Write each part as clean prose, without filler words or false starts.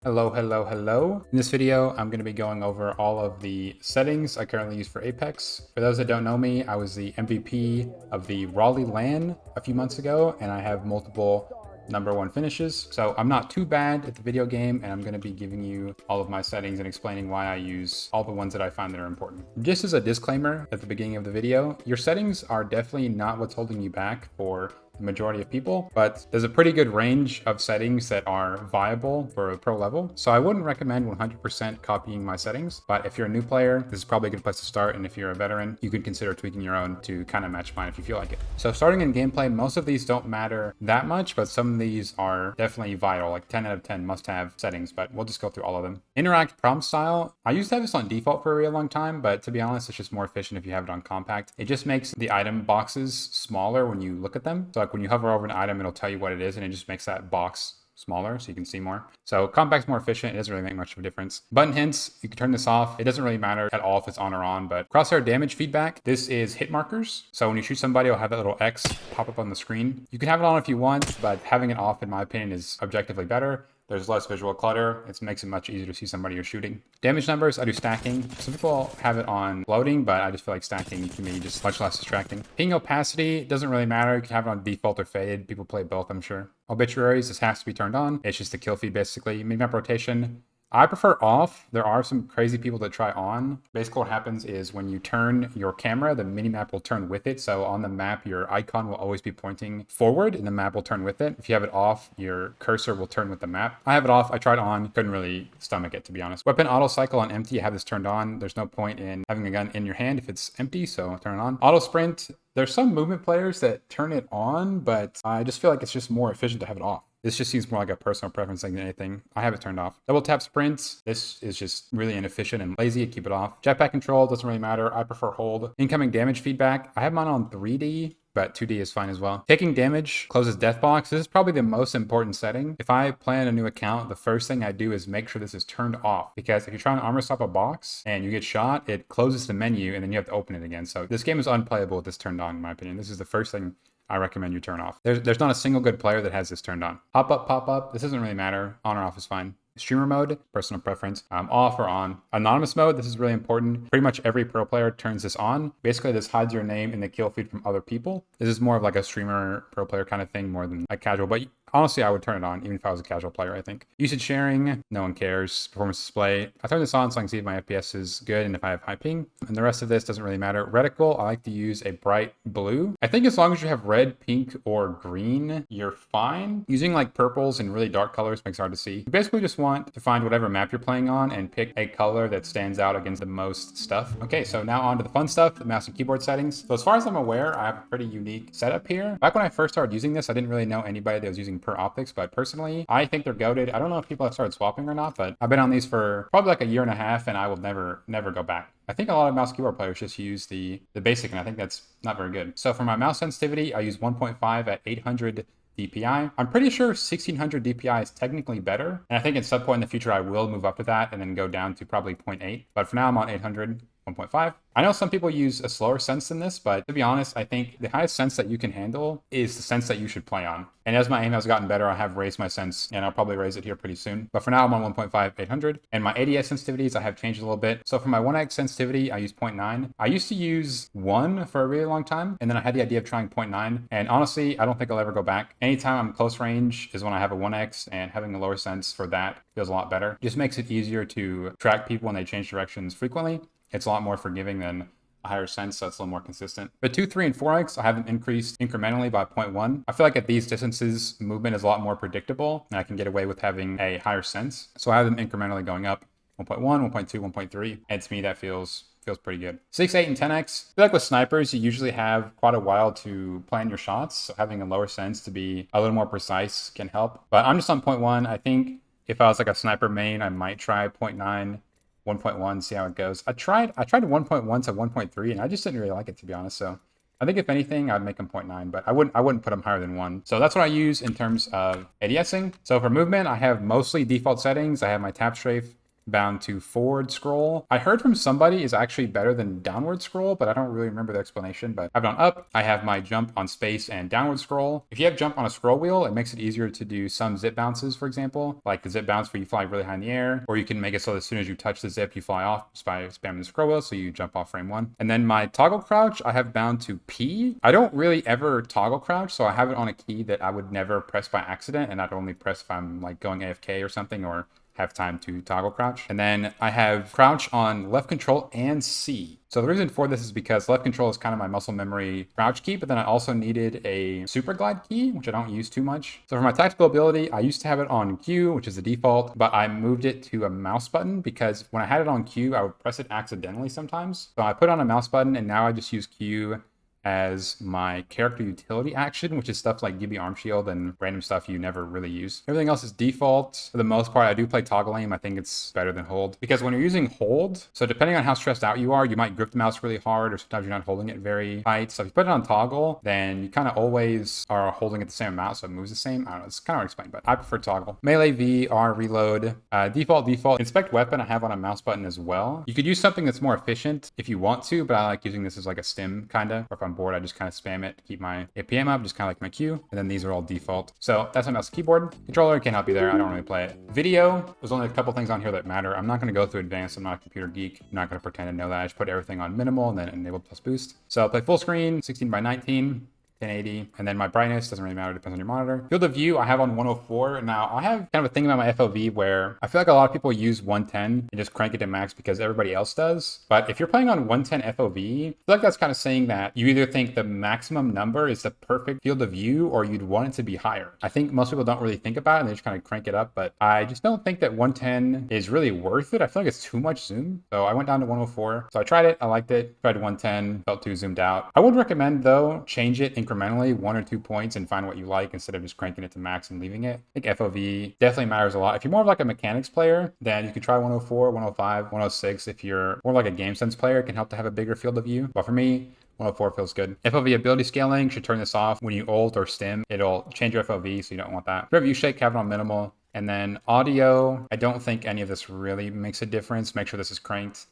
Hello. In this video, I'm going to be going over all of the settings I currently use for Apex. For those that don't know me, I was the MVP of the Raleigh LAN a few months ago, and I have multiple #1 finishes. So I'm not too bad at the video game, and I'm going to be giving you all of my settings and explaining why I use all the ones that I find that are important. Just as a disclaimer at the beginning of the video, your settings are definitely not what's holding you back for the majority of people, but there's a pretty good range of settings that are viable for a pro level. So I wouldn't recommend 100% copying my settings, but if you're a new player, this is probably a good place to start. And if you're a veteran, you could consider tweaking your own to kind of match mine if you feel like it. So starting in gameplay, most of these don't matter that much, but some of these are definitely vital, like 10 out of 10 must have settings, but we'll just go through all of them. Interact prompt style. I used to have this on default for a really long time, but to be honest, it's just more efficient if you have it on compact. It just makes the item boxes smaller when you look at them. So like when you hover over an item, it'll tell you what it is, and it just makes that box smaller so you can see more. So compact's more efficient. It doesn't really make much of a difference. Button hints, you can turn this off. It doesn't really matter at all if it's on or on, but crosshair damage feedback, this is hit markers. So when you shoot somebody, it'll have that little X pop up on the screen. You can have it on if you want, but having it off, in my opinion, is objectively better. There's less visual clutter. It makes it much easier to see somebody you're shooting. Damage numbers, I do stacking. Some people have it on floating, but I just feel like stacking to me just much less distracting. Ping opacity doesn't really matter. You can have it on default or faded. People play both, I'm sure. Obituaries, this has to be turned on. It's just a kill feed basically. Minimap rotation, I prefer off. There are some crazy people that try on. Basically what happens is when you turn your camera, the minimap will turn with it. So on the map, your icon will always be pointing forward and the map will turn with it. If you have it off, your cursor will turn with the map. I have it off. I tried on, couldn't really stomach it, to be honest. Weapon auto cycle on empty, I have this turned on. There's no point in having a gun in your hand if it's empty, so turn it on. Auto sprint, there's some movement players that turn it on, but I just feel like it's just more efficient to have it off. This just seems more like a personal preference thing than anything. I have it turned off. Double tap sprints. This is just really inefficient and lazy. Keep it off. Jetpack control doesn't really matter. I prefer hold. Incoming damage feedback. I have mine on 3D, but 2D is fine as well. Taking damage closes death box. This is probably the most important setting. If I plan a new account, the first thing I do is make sure this is turned off, because if you're trying to armor stop a box and you get shot, it closes the menu and then you have to open it again. So this game is unplayable with this turned on, in my opinion. This is the first thing I recommend you turn off. There's not a single good player that has this turned on. Pop up. This doesn't really matter. On or off is fine. Streamer mode, personal preference, off or on. Anonymous mode, this is really important. Pretty much every pro player turns this on. Basically, this hides your name in the kill feed from other people. This is more of like a streamer pro player kind of thing more than like casual, but honestly, I would turn it on even if I was a casual player, I think. Usage sharing, no one cares. Performance display, I turn this on so I can see if my FPS is good and if I have high ping. And the rest of this doesn't really matter. Reticle, I like to use a bright blue. I think as long as you have red, pink, or green, you're fine. Using like purples and really dark colors makes it hard to see. You basically just want to find whatever map you're playing on and pick a color that stands out against the most stuff. Okay, so now on to the fun stuff, the mouse and keyboard settings. So as far as I'm aware, I have a pretty unique setup here. Back when I first started using this, I didn't really know anybody that was using per optics, but personally, I think they're goated. I don't know if people have started swapping or not, but I've been on these for probably like a year and a half and I will never go back. I think a lot of mouse keyboard players just use the basic, and I think that's not very good. So for my mouse sensitivity, I use 1.5 at 800 DPI. I'm pretty sure 1600 DPI is technically better. And I think at some point in the future, I will move up to that and then go down to probably 0.8. But for now, I'm on 800. 1.5. I know some people use a slower sense than this, but to be honest, I think the highest sense that you can handle is the sense that you should play on. And as my aim has gotten better, I have raised my sense, and I'll probably raise it here pretty soon. But for now, I'm on 1.5, 800. And my ADS sensitivities, I have changed a little bit. So for my 1x sensitivity, I use 0.9. I used to use 1 for a really long time, and then I had the idea of trying 0.9. And honestly, I don't think I'll ever go back. Anytime I'm close range is when I have a 1x, and having a lower sense for that feels a lot better. Just makes it easier to track people when they change directions frequently. It's a lot more forgiving than a higher sense, so it's a little more consistent. But 2, 3, and 4x, I have them increased incrementally by 0.1. I feel like at these distances, movement is a lot more predictable, and I can get away with having a higher sense. So I have them incrementally going up 1.1, 1.2, 1.3, and to me that feels pretty good. 6, 8, and 10x. I feel like with snipers, you usually have quite a while to plan your shots, so having a lower sense to be a little more precise can help. But I'm just on 0.1. I think if I was like a sniper main, I might try 0.9. 1.1, see how it goes. I tried 1.1 to 1.3 and I just didn't really like it, to be honest. So I think if anything, I'd make them 0.9, but I wouldn't put them higher than 1. So that's what I use in terms of ADSing. So for movement, I have mostly default settings. I have my tap strafe bound to forward scroll. I heard from somebody is actually better than downward scroll, but I don't really remember the explanation. But I've done up. I have my jump on space and downward scroll. If you have jump on a scroll wheel, it makes it easier to do some zip bounces, for example, like the zip bounce where you fly really high in the air, or you can make it so that as soon as you touch the zip, you fly off just by spamming the scroll wheel, so you jump off frame 1. And then my toggle crouch, I have bound to P. I don't really ever toggle crouch, so I have it on a key that I would never press by accident, and I'd only press if I'm like going AFK or something, or have time to toggle crouch. And then I have crouch on left control and C. So the reason for this is because left control is kind of my muscle memory crouch key, but then I also needed a super glide key, which I don't use too much. So for my tactical ability, I used to have it on Q, which is the default, but I moved it to a mouse button because when I had it on Q, I would press it accidentally sometimes. So I put on a mouse button and now I just use Q as my character utility action, which is stuff like GB Arm Shield and random stuff you never really use. Everything else is default. For the most part, I do play toggle aim. I think it's better than hold because when you're using hold, so depending on how stressed out you are, you might grip the mouse really hard or sometimes you're not holding it very tight. So if you put it on toggle, then you kind of always are holding it the same amount, so it moves the same. I don't know, it's kind of hard to explain, but I prefer toggle. Melee V, R, reload, default. Inspect weapon I have on a mouse button as well. You could use something that's more efficient if you want to, but I like using this as like a stim kind of, or if I'm board, I just kind of spam it to keep my APM up, just kind of like my Q. And then these are all default. So that's my mouse keyboard. Controller can't help you there. I don't really play it. Video, there's only a couple things on here that matter. I'm not going to go through advanced. I'm not a computer geek. I'm not going to pretend to know that. I just put everything on minimal and then enable plus boost. So I'll play full screen, 16:19. 1080, and then my brightness doesn't really matter, depends on your monitor. Field of view I have on 104. Now I have kind of a thing about my FOV where I feel like a lot of people use 110 and just crank it to max because everybody else does. But if you're playing on 110 FOV, I feel like that's kind of saying that you either think the maximum number is the perfect field of view or you'd want it to be higher. I think most people don't really think about it and they just kind of crank it up, but I just don't think that 110 is really worth it. I feel like it's too much zoom. So I went down to 104. So I tried it, I liked it, tried 110, felt too zoomed out. I would recommend though, change it incrementally 1 or 2 points and find what you like instead of just cranking it to max and leaving it. I think FOV definitely matters a lot. If you're more of like a mechanics player, then you could try 104, 105, 106. If you're more like a game sense player, it can help to have a bigger field of view. But for me, 104 feels good. FOV ability scaling, should turn this off. When you ult or stim, it'll change your FOV, so you don't want that. Review shake, have it on minimal. And then audio, I don't think any of this really makes a difference. Make sure this is cranked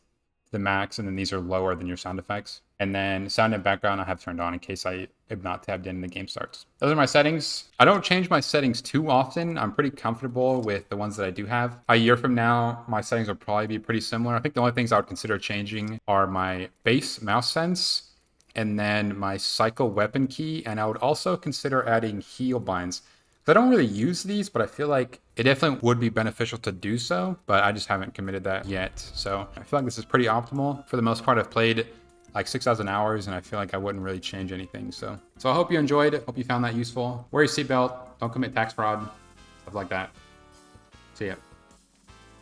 to the max, and then these are lower than your sound effects. And then sound and background I have turned on in case I am not tabbed in and the game starts. Those are my settings. I don't change my settings too often. I'm pretty comfortable with the ones that I do have. A year from now, my settings will probably be pretty similar. I think the only things I would consider changing are my base mouse sense and then my cycle weapon key. And I would also consider adding heal binds. I don't really use these, but I feel like it definitely would be beneficial to do so, but I just haven't committed that yet. So I feel like this is pretty optimal. For the most part, I've played like 6,000 hours and I feel like I wouldn't really change anything. So I hope you enjoyed it. Hope you found that useful. Wear your seatbelt. Don't commit tax fraud. Stuff like that. See ya.